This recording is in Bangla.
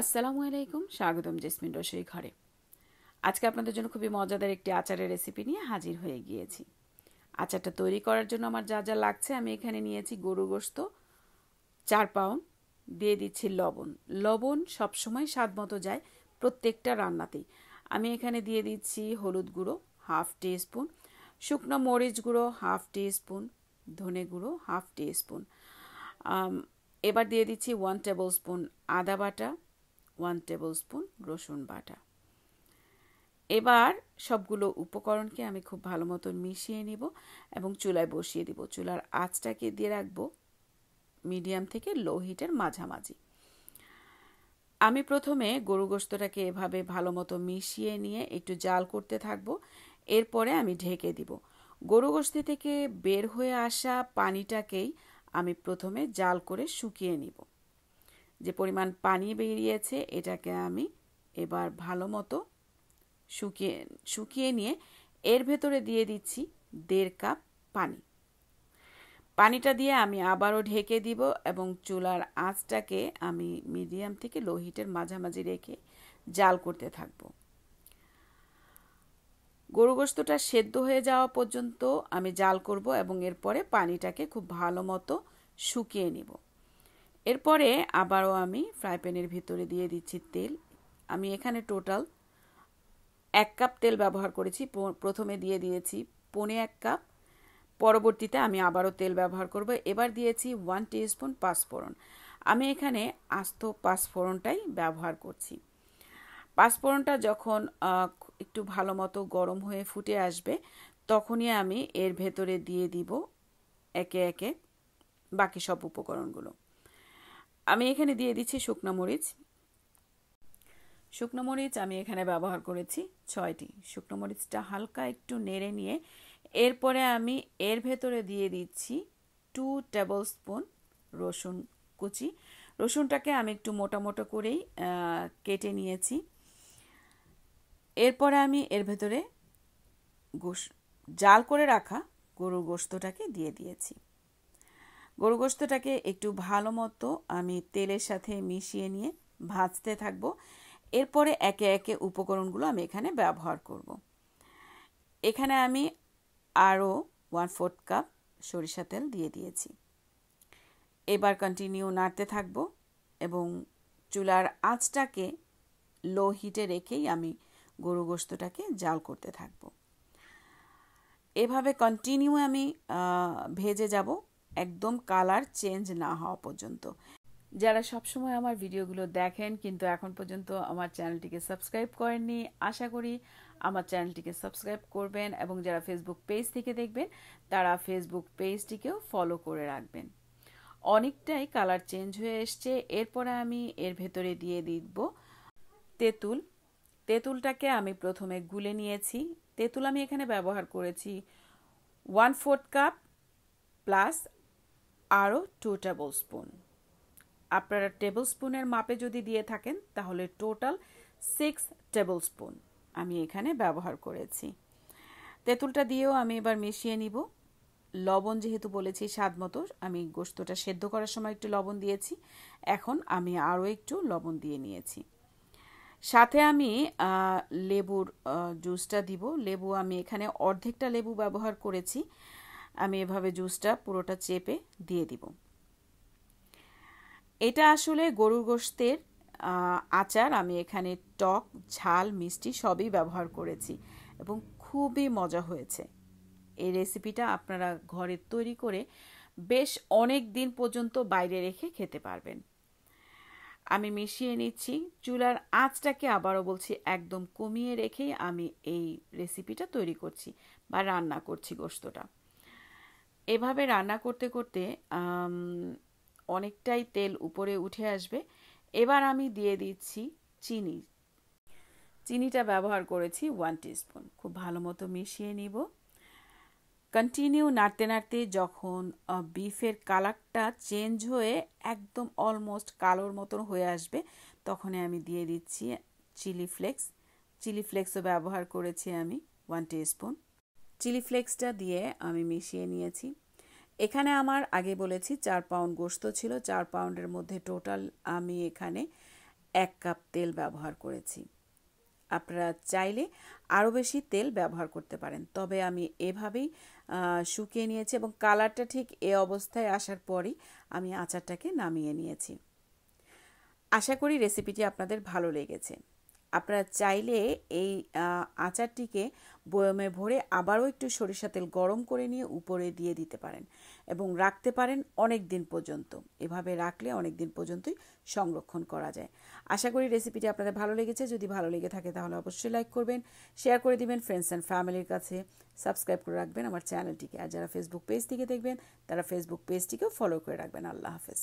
আসসালামু আলাইকুম, স্বাগতম জেসমিন রসুই ঘরে। আজকে আপনাদের জন্য খুবই মজাদার একটি আচারের রেসিপি নিয়ে হাজির হয়ে গিয়েছি। আচারটা তৈরি করার জন্য আমার যা যা লাগছে, আমি এখানে নিয়েছি গরু গোশত 4 পাউন্ড, দিয়ে দিচ্ছি লবণ। লবণ সবসময় স্বাদ মতো যায় প্রত্যেকটা রান্নাতেই। আমি এখানে দিয়ে দিচ্ছি হলুদ গুঁড়ো 1/2 টিস্পুন, শুকনো মরিচ গুঁড়ো 1/2 টিস্পুন, ধনে গুঁড়ো 1/2 টিস্পুন। এবার দিয়ে দিচ্ছি 1 টেবিল স্পুন আদা বাটা, 1 টেবিল স্পুন রসুন বাটা। এবার সবগুলো উপকরণকে আমি খুব ভালো মতন মিশিয়ে নিব এবং চুলায় বসিয়ে দিব। চুলার আঁচটাকে দিয়ে রাখবো মিডিয়াম থেকে লো হিটের মাঝামাঝি। আমি প্রথমে গরু গোশতটাকে এভাবে ভালো মতো মিশিয়ে নিয়ে একটু জাল করতে থাকবো। এরপরে আমি ঢেকে দিব। গরু গোশত থেকে বের হয়ে আসা পানিটাকেই আমি প্রথমে জাল করে শুকিয়ে নিব। যে পরিমাণ পানি বেরিয়েছে এটাকে আমি এবার ভালো মতো শুকিয়ে নিয়ে এর ভেতরে দিয়ে দিচ্ছি 1.5 কাপ পানি। পানিটা দিয়ে আমি আবারও ঢেকে দিব এবং চুলার আঁচটাকে আমি মিডিয়াম থেকে লো হিটের মাঝামাঝি রেখে জাল করতে থাকব। গরু গোশতটা সেদ্ধ হয়ে যাওয়া পর্যন্ত আমি জাল করব এবং এরপরে পানিটাকে খুব ভালো মতো শুকিয়ে নিব। এরপরে আবারও আমি ফ্রাই প্যানের ভিতরে দিয়ে দিচ্ছি তেল। আমি এখানে টোটাল 1 কাপ তেল ব্যবহার করেছি। প্রথমে দিয়ে দিয়েছি 1.25 কাপ, পরবর্তীতে আমি আবারও তেল ব্যবহার করব। এবার দিয়েছি 1 টিস্পুন পাঁচফোড়ন। আমি এখানে আস্ত পাঁচফোড়নটাই ব্যবহার করছি। পাঁচফোড়নটা যখন একটু ভালো মতো গরম হয়ে ফুটে আসবে, তখনই আমি এর ভেতরে দিয়ে দিব একে একে বাকি সব উপকরণগুলো। আমি এখানে দিয়ে দিচ্ছি শুকনো মরিচ। শুকনো মরিচ আমি এখানে ব্যবহার করেছি 6টি। শুকনো মরিচটা হালকা একটু নেড়ে নিয়ে এরপরে আমি এর ভেতরে দিয়ে দিচ্ছি 2 টেবিল স্পুন রসুন কুচি। রসুনটাকে আমি একটু মোটা মোটা করেই কেটে নিয়েছি। এরপরে আমি এর ভেতরে জাল করে রাখা গরুর গোশতটাকে দিয়ে দিয়েছি। গরু গোশতটাকে একটু ভালো মতো আমি তেলের সাথে মিশিয়ে নিয়ে ভাজতে থাকবো। এরপরে একে একে উপকরণগুলো আমি এখানে ব্যবহার করব। এখানে আমি আরও 1/4 কাপ সরিষা তেল দিয়ে দিয়েছি। এবার কন্টিনিউ নাড়তে থাকবো এবং চুলার আঁচটাকে লো হিটে রেখেই আমি গরু গোশতটাকে জাল করতে থাকবো। এভাবে কন্টিনিউ আমি ভেজে যাব একদম কালার চেঞ্জ না হওয়া পর্যন্ত। যারা সবসময় আমার ভিডিওগুলো দেখেন কিন্তু এখন পর্যন্ত আমার চ্যানেলটিকে সাবস্ক্রাইব করেননি, আশা করি আমার চ্যানেলটিকে সাবস্ক্রাইব করবেন এবং যারা ফেসবুক পেজ থেকে দেখবেন তারা ফেসবুক পেজটিকেও ফলো করে রাখবেন। অনেকটাই কালার চেঞ্জ হয়ে এসছে। এরপরে আমি এর ভেতরে দিয়ে দিব তেঁতুল। তেঁতুলটাকে আমি প্রথমে গুলে নিয়েছি। তেঁতুল আমি এখানে ব্যবহার করেছি 1/4 কাপ প্লাস আরও 2 টেবিল স্পুন। আপনারা টেবিল স্পুনের মাপে যদি দিয়ে থাকেন তাহলে টোটাল 6 টেবিল স্পুন আমি এখানে ব্যবহার করেছি। তেঁতুলটা দিয়েও আমি এবার মিশিয়ে নিব। লবণ যেহেতু বলেছি স্বাদ মতো, আমি গোশতটা সেদ্ধ করার সময় একটু লবণ দিয়েছি, এখন আমি আরও একটু লবণ দিয়ে নিয়েছি। সাথে আমি লেবুর জুসটা দিব। লেবু আমি এখানে অর্ধেকটা লেবু ব্যবহার করেছি। আমি এভাবে জুসটা পুরোটা চেপে দিয়ে দিব। এটা আসলে গরুর গোশতের আচার। আমি এখানে টক, ঝাল, মিষ্টি সবই ব্যবহার করেছি এবং খুবই মজা হয়েছে। এই রেসিপিটা আপনারা ঘরে তৈরি করে বেশ অনেক দিন পর্যন্ত বাইরে রেখে খেতে পারবেন। আমি মিশিয়ে নিচ্ছি। চুলার আঁচটাকে আবারও বলছি একদম কমিয়ে রেখেই আমি এই রেসিপিটা তৈরি করছি বা রান্না করছি গোশতটা। এভাবে রান্না করতে করতে অনেকটাই তেল উপরে উঠে আসবে। এবার আমি দিয়ে দিচ্ছি চিনি। চিনিটা ব্যবহার করেছি 1 টিস্পুন। খুব ভালো মতো মিশিয়ে নিব। কন্টিনিউ নাড়তে নাড়তে যখন বিফের কালারটা চেঞ্জ হয়ে একদম অলমোস্ট কালোর মতন হয়ে আসবে, তখনই আমি দিয়ে দিচ্ছি চিলি ফ্লেক্স। চিলি ফ্লেক্সও ব্যবহার করেছি আমি 1 টিস্পুন। চিলি ফ্লেক্সটা দিয়ে আমি মিশিয়ে নিয়েছি। এখানে আমার আগে বলেছি 4 পাউন্ড গোশত ছিল। 4 পাউন্ডের মধ্যে টোটাল আমি এখানে 1 কাপ তেল ব্যবহার করেছি। আপনারা চাইলে আরও বেশি তেল ব্যবহার করতে পারেন, তবে আমি এভাবেই শুকিয়ে নিয়েছি এবং কালারটা ঠিক এ অবস্থায় আসার পরই আমি আচারটাকে নামিয়ে নিয়েছি। আশা করি রেসিপিটি আপনাদের ভালো লেগেছে। আপনারা চাইলে এই আচারটিকে বয়মে ভরে আবারও একটু সরিষা তেল গরম করে নিয়ে উপরে দিয়ে দিতে পারেন এবং রাখতে পারেন অনেক দিন পর্যন্ত। এভাবে রাখলে অনেক দিন পর্যন্তই সংরক্ষণ করা যায়। আশা করি রেসিপিটি আপনাদের ভালো লেগেছে। যদি ভালো লেগে থাকে তাহলে অবশ্যই লাইক করবেন, শেয়ার করে দিবেন ফ্রেন্ডস অ্যান্ড ফ্যামিলির কাছে, সাবস্ক্রাইব করে রাখবেন আমার চ্যানেলটিকে। আর যারা ফেসবুক পেজ থেকে দেখবেন তারা ফেসবুক পেজটিকেও ফলো করে রাখবেন। আল্লাহ হাফেজ।